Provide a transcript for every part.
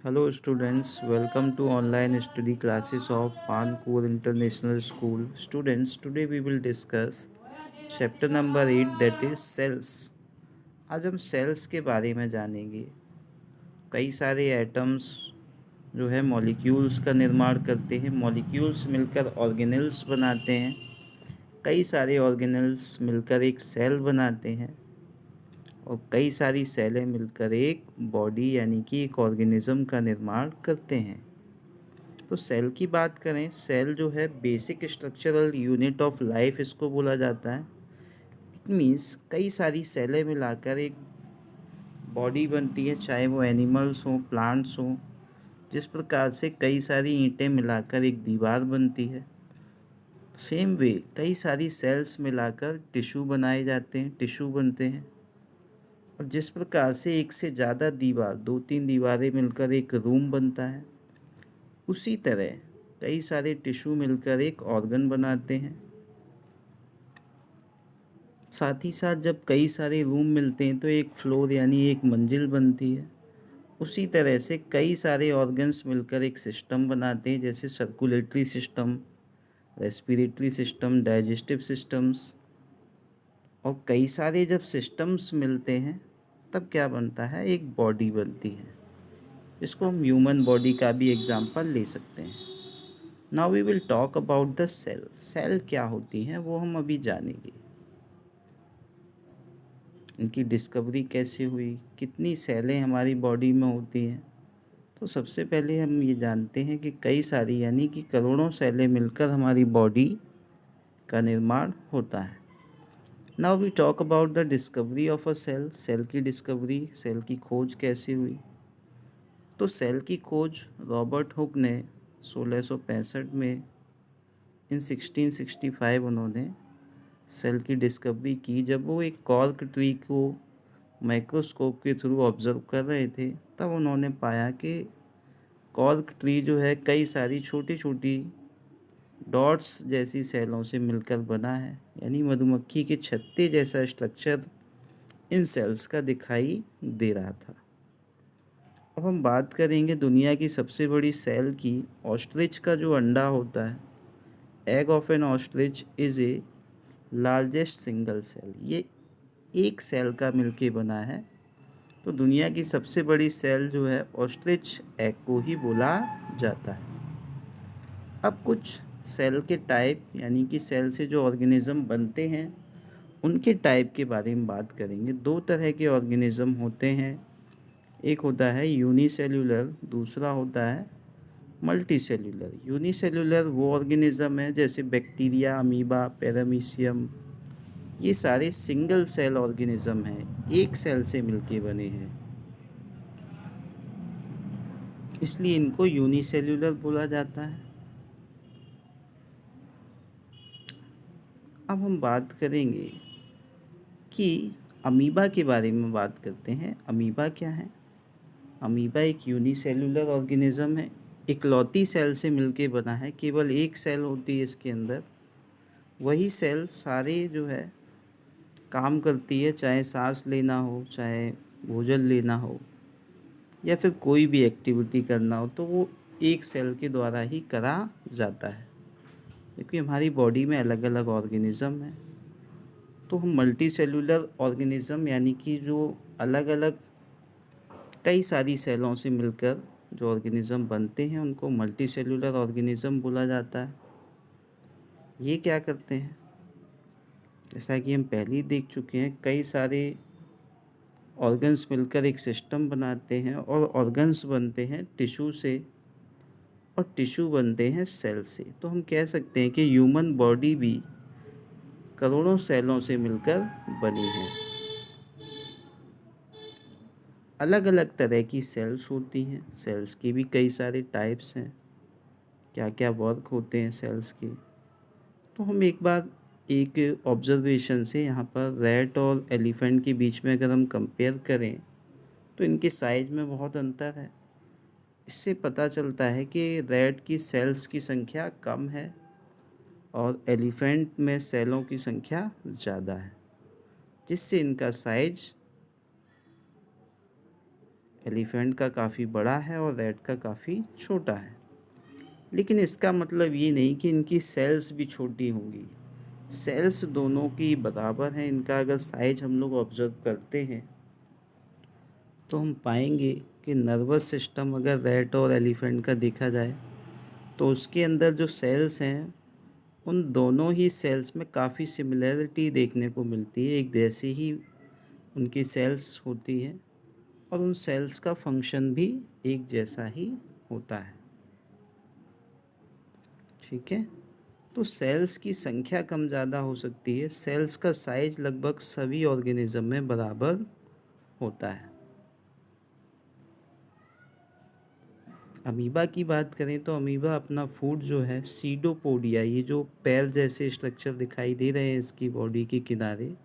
Hello students, welcome to online study classes of Pankur International School. Students, today we will discuss chapter number 8 that is cells. आज हम sales के बारे में जानेंगे। कई सारे एटम्स जो है मॉलिक्यूल्स का निर्माण करते हैं। मॉलिक्यूल्स मिलकर ऑर्गेनेल्स बनाते हैं। कई सारे ऑर्गेनेल्स मिलकर एक सेल बनाते हैं और कई सारी सेलें मिलकर एक बॉडी यानी कि एक ऑर्गेनिज्म का निर्माण करते हैं। तो सेल की बात करें, सेल जो है basic structural unit of life इसको बोला जाता है। इट मीन्स कई सारी सेलें मिलाकर एक बॉडी बनती है, चाहे वो एनिमल्स हों, प्लांट्स हों। जिस प्रकार से कई सारी ईंटें मिलाकर एक दीवार बनती है, सेम वे कई सारी सेल्स मिलाकर टिश्यू बनाए जाते हैं, टिश्यू बनते हैं। और जिस प्रकार से एक से ज़्यादा दीवार, 2-3 दीवारें मिलकर एक रूम बनता है, उसी तरह कई सारे टिश्यू मिलकर एक ऑर्गन बनाते हैं। साथ ही साथ जब कई सारे रूम मिलते हैं तो एक फ्लोर यानी एक मंजिल बनती है। उसी तरह से कई सारे ऑर्गन्स मिलकर एक सिस्टम बनाते हैं, जैसे circulatory system, respiratory system, digestive systems. और कई सारे जब सिस्टम्स मिलते हैं तब क्या बनता है, एक बॉडी बनती है। इसको हम ह्यूमन बॉडी का भी एग्जाम्पल ले सकते हैं। Now we will talk about the cell. Cell क्या होती हैं वो हम अभी जानेंगे। इनकी डिस्कवरी कैसे हुई, कितनी सेलें हमारी बॉडी में होती हैं। तो सबसे पहले हम ये जानते हैं कि कई सारी यानी कि करोड़ों सेलें मिलकर हमारी बॉडी का निर्माण होता है। Now we talk about the discovery of a cell. Cell की डिस्कवरी, सेल की खोज कैसे हुई। तो सेल की खोज रॉबर्ट हुक ने 1665 में, इन 1665 उन्होंने सेल की डिस्कवरी की। जब वो एक कॉर्क ट्री को माइक्रोस्कोप के थ्रू ऑब्जर्व कर रहे थे, तब उन्होंने पाया कि कॉर्क ट्री जो है कई सारी छोटी छोटी डॉट्स जैसी सेलों से मिलकर बना है, यानी मधुमक्खी के छत्ते जैसा स्ट्रक्चर इन सेल्स का दिखाई दे रहा था। अब हम बात करेंगे दुनिया की सबसे बड़ी सेल की। ऑस्ट्रिच का जो अंडा होता है, egg of an ostrich is a largest single cell. ये एक सेल का मिलके बना है। तो दुनिया की सबसे बड़ी सेल जो है ऑस्ट्रिच एग को ही बोला जाता है। अब कुछ सेल के टाइप यानी कि सेल से जो ऑर्गेनिज्म बनते हैं उनके टाइप के बारे में बात करेंगे। दो तरह के ऑर्गेनिज्म होते हैं, एक होता है यूनिसेल्यूलर, दूसरा होता है मल्टी सेल्यूलर। यूनिसेल्यूलर वो ऑर्गेनिज्म है जैसे बैक्टीरिया, अमीबा, पैरामीशियम। ये सारे सिंगल सेल ऑर्गेनिज्म हैं, एक सेल से मिलके बने हैं, इसलिए इनको यूनिसेल्यूलर बोला जाता है। अब हम बात करेंगे कि अमीबा के बारे में बात करते हैं। अमीबा क्या है। अमीबा एक यूनिसेल्यूलर ऑर्गेनिज्म है, इकलौती सेल से मिलके बना है। केवल एक सेल होती है इसके अंदर, वही सेल सारे जो है काम करती है, चाहे सांस लेना हो, चाहे भोजन लेना हो, या फिर कोई भी एक्टिविटी करना हो, तो वो एक सेल के द्वारा ही करा जाता है। क्योंकि हमारी बॉडी में अलग अलग ऑर्गेनिज्म हैं, तो हम मल्टी सेलुलर ऑर्गेनिज्म यानी कि जो अलग अलग कई सारी सेलों से मिलकर जो ऑर्गेनिज्म बनते हैं उनको मल्टी सेलुलर ऑर्गेनिज्म बोला जाता है। ये क्या करते हैं, जैसा कि हम पहले ही देख चुके हैं, कई सारे ऑर्गन्स मिलकर एक सिस्टम बनाते हैं और ऑर्गन्स बनते हैं टिश्यू से और टिश्यू बनते हैं सेल से। तो हम कह सकते हैं कि ह्यूमन बॉडी भी करोड़ों सेलों से मिलकर बनी है। अलग अलग तरह की सेल्स होती हैं, सेल्स की भी कई सारे टाइप्स हैं, क्या क्या वर्क होते हैं सेल्स के। तो हम एक बार एक ऑब्जर्वेशन से यहाँ पर रैट और एलिफेंट के बीच में अगर हम कंपेयर करें तो इनके साइज में बहुत अंतर है। इससे पता चलता है कि रैट की सेल्स की संख्या कम है और एलिफेंट में सेलों की संख्या ज़्यादा है, जिससे इनका साइज एलिफेंट का काफ़ी बड़ा है और रैट का काफ़ी छोटा है। लेकिन इसका मतलब ये नहीं कि इनकी सेल्स भी छोटी होंगी। सेल्स दोनों की बराबर हैं। इनका अगर साइज हम लोग ऑब्ज़र्व करते हैं तो हम पाएंगे कि नर्वस सिस्टम अगर रैट और एलिफेंट का देखा जाए तो उसके अंदर जो सेल्स हैं उन दोनों ही सेल्स में काफ़ी सिमिलरिटी देखने को मिलती है। एक जैसी ही उनकी सेल्स होती है और उन सेल्स का फंक्शन भी एक जैसा ही होता है। ठीक है, तो सेल्स की संख्या कम ज़्यादा हो सकती है। सेल्स का साइज लगभग सभी ऑर्गेनिज्म में बराबर होता है। अमीबा की बात करें तो अमीबा अपना फूड जो है सीडोपोडिया, ये जो पैर जैसे स्ट्रक्चर दिखाई दे रहे हैं इसकी बॉडी के किनारे,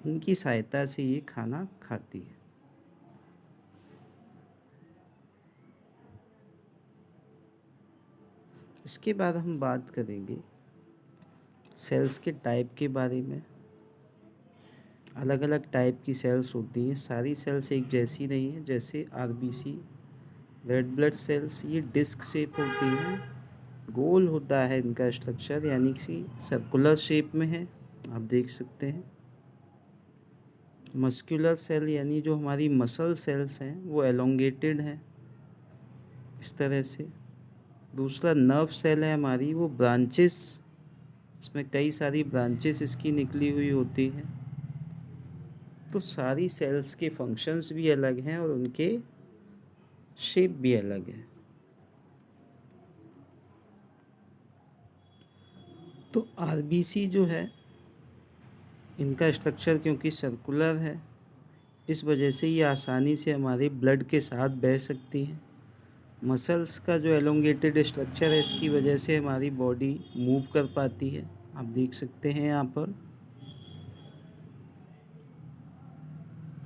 उनकी सहायता से ये खाना खाती है। इसके बाद हम बात करेंगे सेल्स के टाइप के बारे में। अलग अलग टाइप की सेल्स होती हैं। सारी सेल्स एक जैसी नहीं है। जैसे आरबीसी, रेड ब्लड सेल्स, ये डिस्क शेप होती हैं, गोल होता है इनका स्ट्रक्चर, यानी कि सर्कुलर शेप में है, आप देख सकते हैं। मस्कुलर सेल यानी जो हमारी मसल सेल्स हैं वो एलोंगेटेड हैं इस तरह से। दूसरा नर्व सेल है हमारी, वो ब्रांचेस, इसमें कई सारी ब्रांचेस इसकी निकली हुई होती हैं। तो सारी सेल्स के फंक्शंस भी अलग हैं और उनके शेप भी अलग है। तो आरबीसी जो है इनका स्ट्रक्चर क्योंकि सर्कुलर है, इस वजह से ये आसानी से हमारे ब्लड के साथ बह सकती हैं। मसल्स का जो एलोंगेटेड स्ट्रक्चर है इसकी वजह से हमारी बॉडी मूव कर पाती है, आप देख सकते हैं यहाँ पर।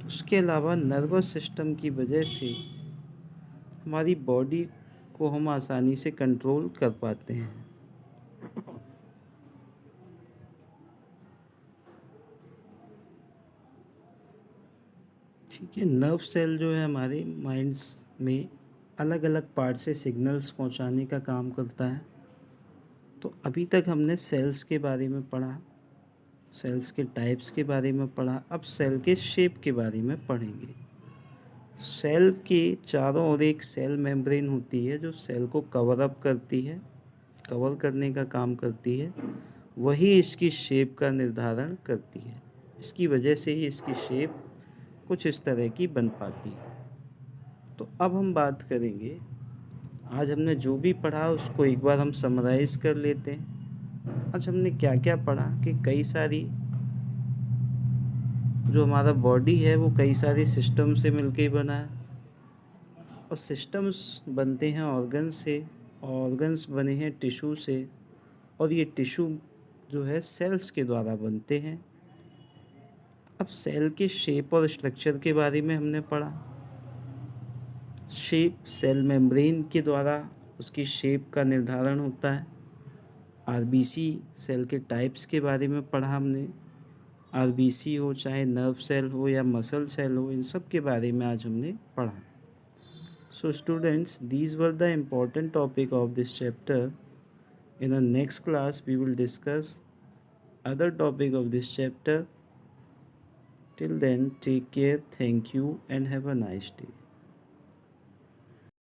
उसके अलावा नर्वस सिस्टम की वजह से हमारी बॉडी को हम आसानी से कंट्रोल कर पाते हैं। ठीक है, नर्व सेल जो है हमारे माइंड्स में अलग अलग पार्ट से सिग्नल्स पहुंचाने का काम करता है। तो अभी तक हमने सेल्स के बारे में पढ़ा, सेल्स के टाइप्स के बारे में पढ़ा। अब सेल के शेप के बारे में पढ़ेंगे। सेल के चारों ओर एक सेल मेम्ब्रेन होती है जो सेल को कवर अप करती है, कवर करने का काम करती है। वही इसकी शेप का निर्धारण करती है। इसकी वजह से ही इसकी शेप कुछ इस तरह की बन पाती है। तो अब हम बात करेंगे, आज हमने जो भी पढ़ा उसको एक बार हम समराइज़ कर लेते हैं। आज हमने क्या क्या पढ़ा कि कई सारी जो हमारा बॉडी है वो कई सारे सिस्टम से मिलके बना है और सिस्टम्स बनते हैं ऑर्गन से, ऑर्गन्स बने हैं टिश्यू से, और ये टिश्यू जो है सेल्स के द्वारा बनते हैं। अब सेल के शेप और स्ट्रक्चर के बारे में हमने पढ़ा। शेप सेल मेम्ब्रेन के द्वारा उसकी शेप का निर्धारण होता है। आरबीसी सेल के टाइप्स के बारे में पढ़ा हमने। आरबीसी हो, चाहे नर्व सेल हो या मसल सेल हो, इन सब के बारे में आज हमने पढ़ा। So students, these were the important topic of this chapter. In the next class, we will discuss other topic of this chapter. Till then, take care, thank you, and have a nice day.